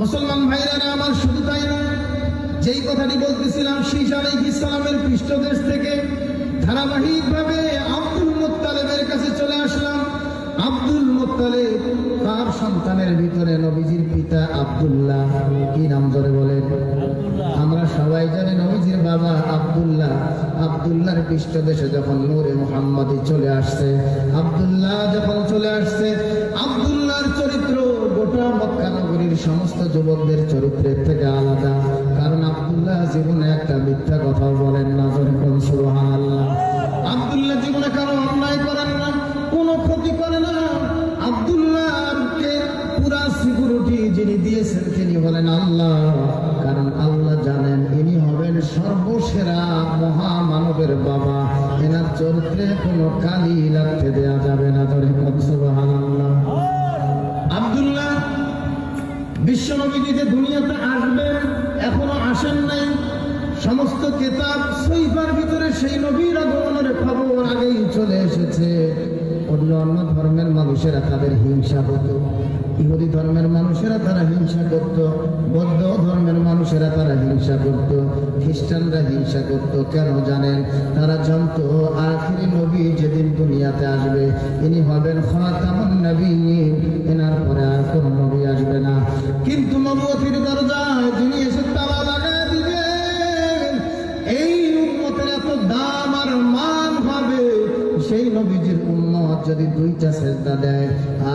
মুসলমান ভাইরা আমার, শুধু তাই না, যেই কথাটি বলতেছিলাম, শীশ আলাইহিস সালামের পৃষ্ঠদেশ থেকে ধারাবাহিকভাবে আব্দুল মুত্তালিবের কাছে চলে আসলাম। আব্দুল মুত্তালিব তার সন্তানের ভিতরে নবীজির পিতা আব্দুল্লাহ। কি নাম ধরে বলেন? আমরা সবাই জানি নবীজির বাবা আব্দুল্লাহ। আব্দুল্লাহর পৃষ্ঠদেশে যখন নূরে মুহাম্মাদি চলে আসছে, আব্দুল্লাহ যখন চলে আসছে, আব্দুল্লাহর চরিত্র গোটা মক্কা নগরীর সমস্ত যুবকদের চরিত্রের থেকে আলাদা। কারণ আব্দুল্লাহ জীবনে একটা মিথ্যা কথাও বলেন না। সুবহানাল্লাহ। আব্দুল্লাহ জীবনে কারো অন্যায় করেন না, কোনো ক্ষতি করে না। আব্দুল্লাহকে পুরা সিকিউরিটি যিনি দিয়েছেন তিনি হলেন আল্লাহ। কারণ আল্লাহ জানেন ইনি হবেন সর্বসেরা মহামানবের বাবা। এনার চরিত্রে কোনো কালি লাগতে দেয়া যাবে না। সুবহানাল্লাহ। আব্দুল্লাহ বিশ্বনবী যে দুনিয়াতে আসবেন এখনো আসেন নাই। সমস্ত কিতাব সহিফার ভিতরে সেই নবীর আগমনের খবর আগেই চলে এসেছে। অন্য ধর্মের মানুষেরা তাদের হিংসা হতো, ইহুদি ধর্মের মানুষেরা তারা হিংসা করত, বৌদ্ধ ধর্মের মানুষেরা তারা হিংসা করত, খ্রিস্টানরা হিংসা করত। কেন জানেন? তারা জানতো আখিরি নবী যেদিন দুনিয়াতে আসবে ইনি হবেন খাতামুন নবিয়্যিন, এনার পরে আর কোন নবী আসবে না। কিন্তু নবুয়তির দরজায় যিনি এসে তালা লাগায় দিবেন, এই উম্মতের এত দাম আর মান হবে, সেই নবীজির উম্মত যদি দুইটা সেজদা দেয়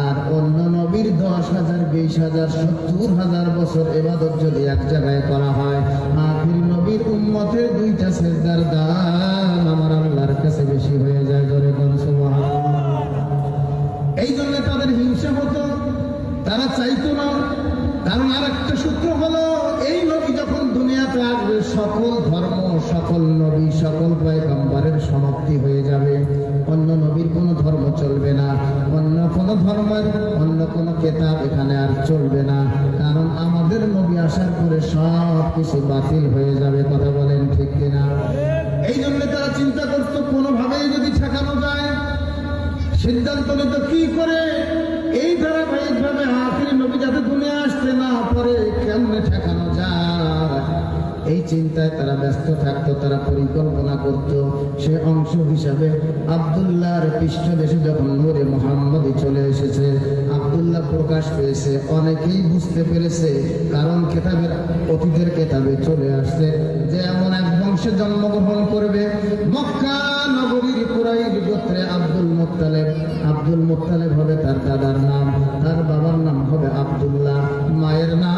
আর অন্য নবীর 10,000, 20,000, 70,000 বছর ইবাদত যদি এক জায়গায় করা হয়, আখির নবীর উম্মতের দুইটা সেজদার দাম আমার আল্লাহর কাছে বেশি হয়ে যায়। জোরে বলুন সুবহানাল্লাহ। এই জন্য তাদের হিংসা হতো, তারা চাইতো না। কারণ আর একটা সূত্র হলো, এই নবী যখন দুনিয়াতে আসবে সকল ধর্ম, সকল নবী, সকল পয়গম্বরের সমাপ্তি হয়ে যাবে। অন্য নবীর কোনো ধর্ম চলবে না, অন্য কোনো ধর্মের অন্য কোনো কিতাব এখানে আর চলবে না। কারণ আমাদের নবী আসার পরে সব কিছু বাতিল হয়ে যাবে। কথা বলেন ঠিক কিনা? এই জন্য তারা চিন্তা করতো কোনোভাবেই যদি ঠেকানো যায়। সিদ্ধান্ত নিত কি করে এই ধারাবাহিকভাবে আখিরি নবী যাতে দুনিয়া আসতে না পারে কেমনে ঠেকানো যায়, এই চিন্তায় তারা ব্যস্ত থাকতো। তারা পরিকল্পনা করত। সে অংশ হিসাবে আব্দুল্লাহর পৃষ্ঠদেশে যখন নূরে মুহাম্মাদি চলে এসেছে, আব্দুল্লাহ প্রকাশ পেয়েছে, অনেকেই বুঝতে পেরেছে। কারণ কেতাবের অতীতের কেতাবে চলে আসছে যে এমন এক বংশে জন্মগ্রহণ করবে, মক্কা নগরীর Quraish গোত্রে Abdul Muttalib. Abdul Muttalib হবে তার দাদার নাম, তার বাবার নাম হবে আব্দুল্লাহ, মায়ের নাম